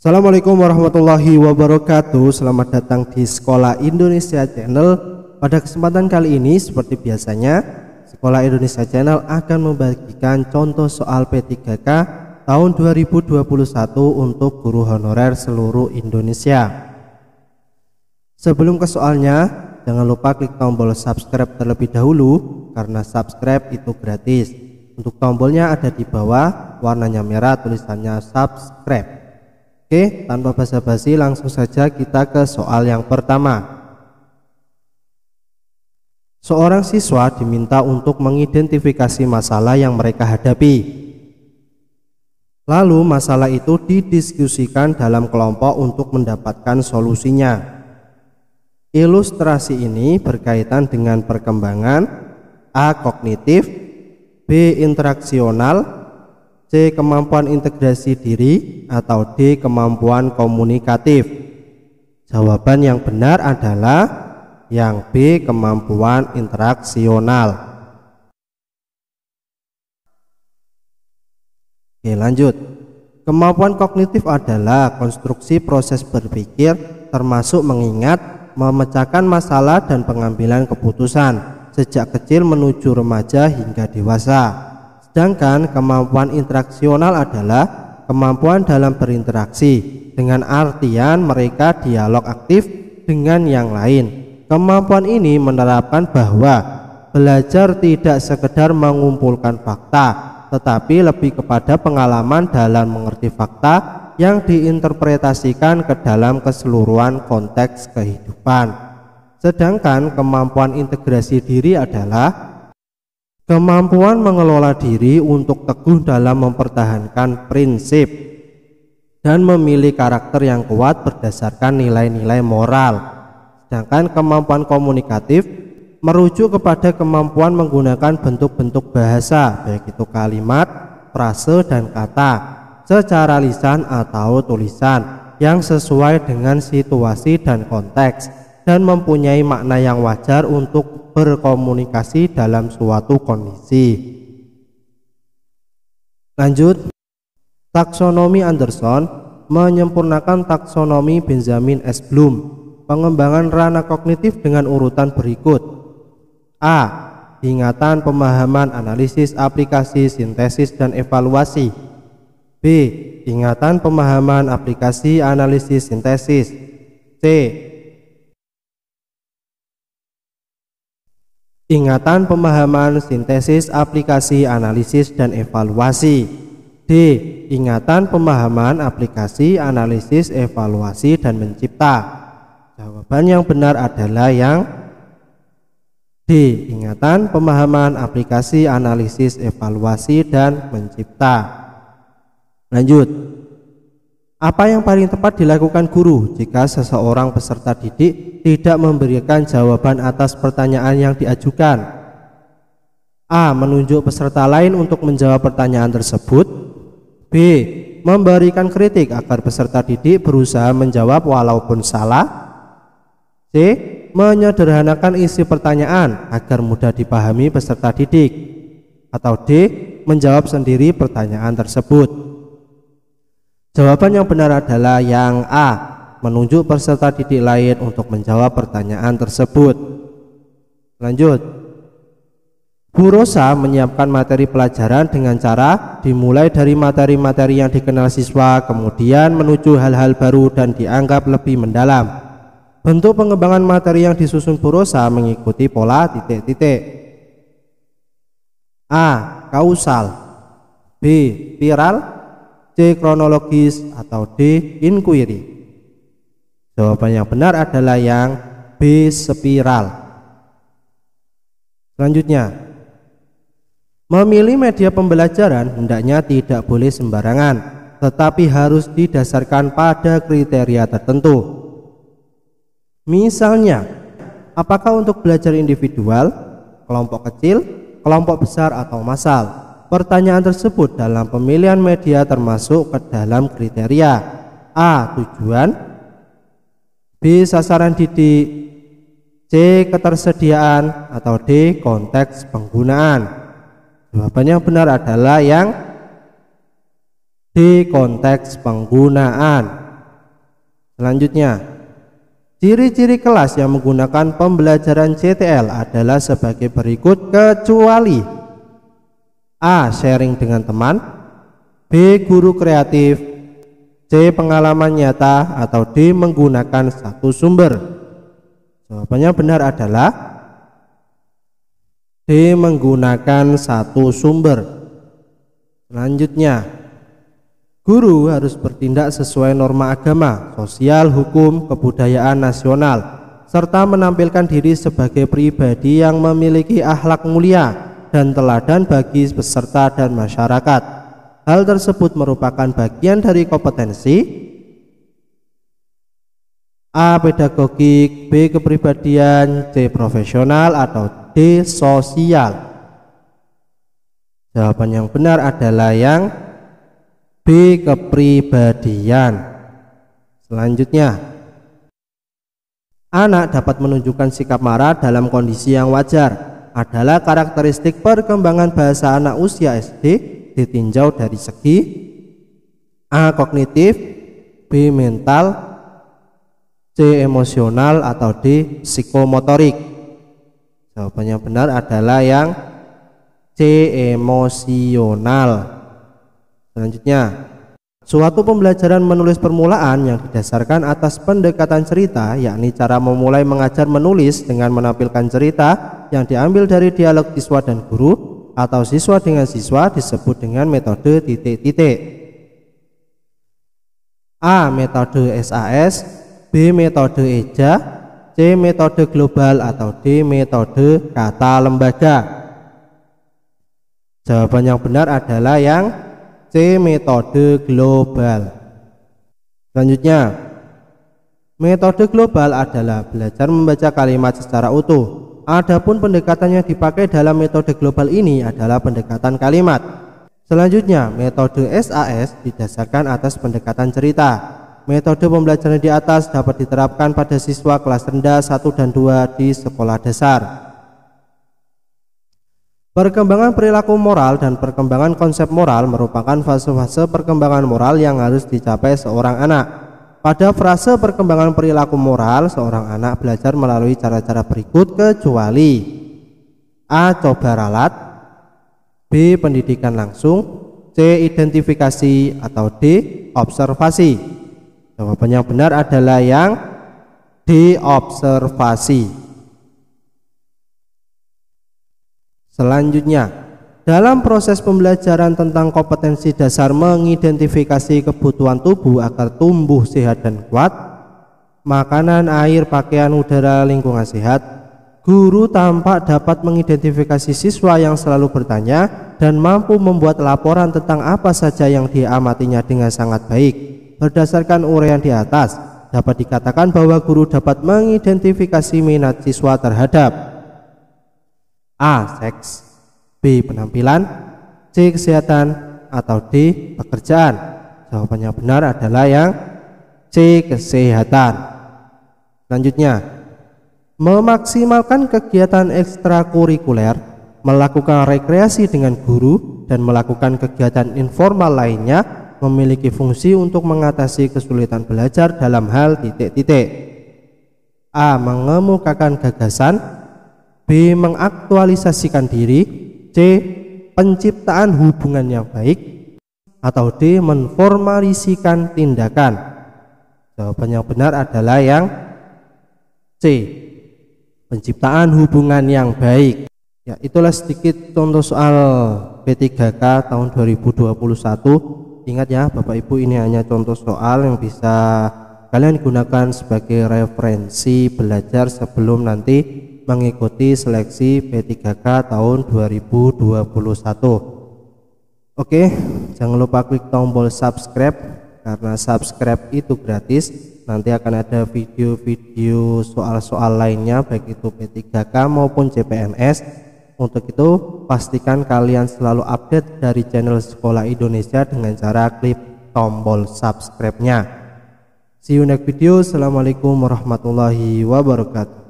Assalamualaikum warahmatullahi wabarakatuh. Selamat datang di Sekolah Indonesia Channel. Pada kesempatan kali ini, seperti biasanya, Sekolah Indonesia Channel akan membagikan contoh soal P3K tahun 2021 untuk guru honorer seluruh Indonesia. Sebelum ke soalnya, jangan lupa klik tombol subscribe terlebih dahulu karena subscribe itu gratis. Untuk tombolnya ada di bawah, warnanya merah, tulisannya subscribe. Oke, tanpa basa-basi langsung saja kita ke soal yang pertama. Seorang siswa diminta untuk mengidentifikasi masalah yang mereka hadapi. Lalu masalah itu didiskusikan dalam kelompok untuk mendapatkan solusinya. Ilustrasi ini berkaitan dengan perkembangan A. Kognitif, B. Interaksional, C. Kemampuan integrasi diri, atau D. Kemampuan komunikatif. Jawaban yang benar adalah yang B. Kemampuan interaksional. Oke, lanjut. Kemampuan kognitif adalah konstruksi proses berpikir termasuk mengingat, memecahkan masalah dan pengambilan keputusan sejak kecil menuju remaja hingga dewasa. Sedangkan kemampuan interaksional adalah kemampuan dalam berinteraksi, dengan artian mereka dialog aktif dengan yang lain. Kemampuan ini menerapkan bahwa belajar tidak sekedar mengumpulkan fakta, tetapi lebih kepada pengalaman dalam mengerti fakta yang diinterpretasikan ke dalam keseluruhan konteks kehidupan. Sedangkan kemampuan integrasi diri adalah kemampuan mengelola diri untuk teguh dalam mempertahankan prinsip dan memilih karakter yang kuat berdasarkan nilai-nilai moral. Sedangkan kemampuan komunikatif merujuk kepada kemampuan menggunakan bentuk-bentuk bahasa, baik itu kalimat, frase, dan kata, secara lisan atau tulisan yang sesuai dengan situasi dan konteks, dan mempunyai makna yang wajar untuk berkomunikasi dalam suatu kondisi. Lanjut, taksonomi Anderson menyempurnakan taksonomi Benjamin S. Bloom. Pengembangan ranah kognitif dengan urutan berikut. A. Ingatan, pemahaman, analisis, aplikasi, sintesis, dan evaluasi. B. Ingatan, pemahaman, aplikasi, analisis, sintesis. C. Ingatan, pemahaman, sintesis, aplikasi, analisis, dan evaluasi. D. Ingatan, pemahaman, aplikasi, analisis, evaluasi, dan mencipta. Jawaban yang benar adalah yang D. Ingatan, pemahaman, aplikasi, analisis, evaluasi, dan mencipta. Lanjut. Apa yang paling tepat dilakukan guru jika seseorang peserta didik tidak memberikan jawaban atas pertanyaan yang diajukan? A. Menunjuk peserta lain untuk menjawab pertanyaan tersebut. B. Memberikan kritik agar peserta didik berusaha menjawab walaupun salah. C. Menyederhanakan isi pertanyaan agar mudah dipahami peserta didik. Atau D. Menjawab sendiri pertanyaan tersebut. Jawaban yang benar adalah yang A. Menunjuk peserta didik lain untuk menjawab pertanyaan tersebut. Lanjut. Bu Rosa menyiapkan materi pelajaran dengan cara dimulai dari materi-materi yang dikenal siswa, kemudian menuju hal-hal baru dan dianggap lebih mendalam. Bentuk pengembangan materi yang disusun Bu Rosa mengikuti pola titik-titik. A. Kausal. B. Spiral. C. Kronologis, atau D. Inquiry. Jawaban yang benar adalah yang B. Spiral. Selanjutnya, memilih media pembelajaran hendaknya tidak boleh sembarangan, tetapi harus didasarkan pada kriteria tertentu. Misalnya, apakah untuk belajar individual, kelompok kecil, kelompok besar, atau massal? Pertanyaan tersebut dalam pemilihan media termasuk ke dalam kriteria A. Tujuan, B. Sasaran didik, C. Ketersediaan, atau D. Konteks penggunaan. Jawaban yang benar adalah yang D. Konteks penggunaan. Selanjutnya, ciri-ciri kelas yang menggunakan pembelajaran CTL adalah sebagai berikut kecuali A. Sharing dengan teman, B. Guru kreatif, C. Pengalaman nyata, atau D. Menggunakan satu sumber. Jawabannya benar adalah D. Menggunakan satu sumber. Selanjutnya, guru harus bertindak sesuai norma agama, sosial, hukum, kebudayaan nasional, serta menampilkan diri sebagai pribadi yang memiliki akhlak mulia dan teladan bagi peserta dan masyarakat. Hal tersebut merupakan bagian dari kompetensi A. Pedagogik, B. Kepribadian, C. Profesional, atau D. Sosial. Jawaban yang benar adalah yang B. Kepribadian. Selanjutnya, anak dapat menunjukkan sikap marah dalam kondisi yang wajar adalah karakteristik perkembangan bahasa anak usia SD ditinjau dari segi A. Kognitif, B. Mental, C. Emosional, atau D. Psikomotorik. Jawaban yang benar adalah yang C. Emosional. Selanjutnya, suatu pembelajaran menulis permulaan yang didasarkan atas pendekatan cerita, yakni cara memulai mengajar menulis dengan menampilkan cerita yang diambil dari dialog siswa dan guru atau siswa dengan siswa, disebut dengan metode titik-titik. A. Metode SAS, B. Metode EJA, C. Metode global, atau D. Metode kata lembaga. Jawaban yang benar adalah yang C. Metode global. Selanjutnya, metode global adalah belajar membaca kalimat secara utuh. Adapun pendekatan yang dipakai dalam metode global ini adalah pendekatan kalimat. Selanjutnya, metode SAS didasarkan atas pendekatan cerita. Metode pembelajaran di atas dapat diterapkan pada siswa kelas rendah 1 dan 2 di sekolah dasar. Perkembangan perilaku moral dan perkembangan konsep moral merupakan fase-fase perkembangan moral yang harus dicapai seorang anak. Pada fase perkembangan perilaku moral, seorang anak belajar melalui cara-cara berikut kecuali A. Coba ralat, B. Pendidikan langsung, C. Identifikasi, atau D. Observasi. Jawaban yang benar adalah yang D. Observasi. Selanjutnya, dalam proses pembelajaran tentang kompetensi dasar mengidentifikasi kebutuhan tubuh agar tumbuh sehat dan kuat, makanan, air, pakaian, udara, lingkungan sehat, guru tampak dapat mengidentifikasi siswa yang selalu bertanya dan mampu membuat laporan tentang apa saja yang diamatinya dengan sangat baik. Berdasarkan uraian di atas, dapat dikatakan bahwa guru dapat mengidentifikasi minat siswa terhadap A. Seks, B. Penampilan, C. Kesehatan, atau D. Pekerjaan. Jawaban yang benar adalah yang C. Kesehatan. Selanjutnya, memaksimalkan kegiatan ekstrakurikuler, melakukan rekreasi dengan guru, dan melakukan kegiatan informal lainnya memiliki fungsi untuk mengatasi kesulitan belajar dalam hal titik-titik. A. Mengemukakan gagasan, B. Mengaktualisasikan diri, C. Penciptaan hubungan yang baik, atau D. Menformalisikan tindakan. Jawaban yang benar adalah yang C. Penciptaan hubungan yang baik. Ya, itulah sedikit contoh soal P3K tahun 2021. Ingat ya Bapak Ibu, ini hanya contoh soal yang bisa kalian gunakan sebagai referensi belajar sebelum nanti mengikuti seleksi P3K tahun 2021. Oke, jangan lupa klik tombol subscribe karena subscribe itu gratis. Nanti akan ada video-video soal-soal lainnya baik itu P3K maupun CPNS. Untuk itu pastikan kalian selalu update dari channel Sekolah Indonesia dengan cara klik tombol subscribe-nya. See you next video. Assalamualaikum warahmatullahi wabarakatuh.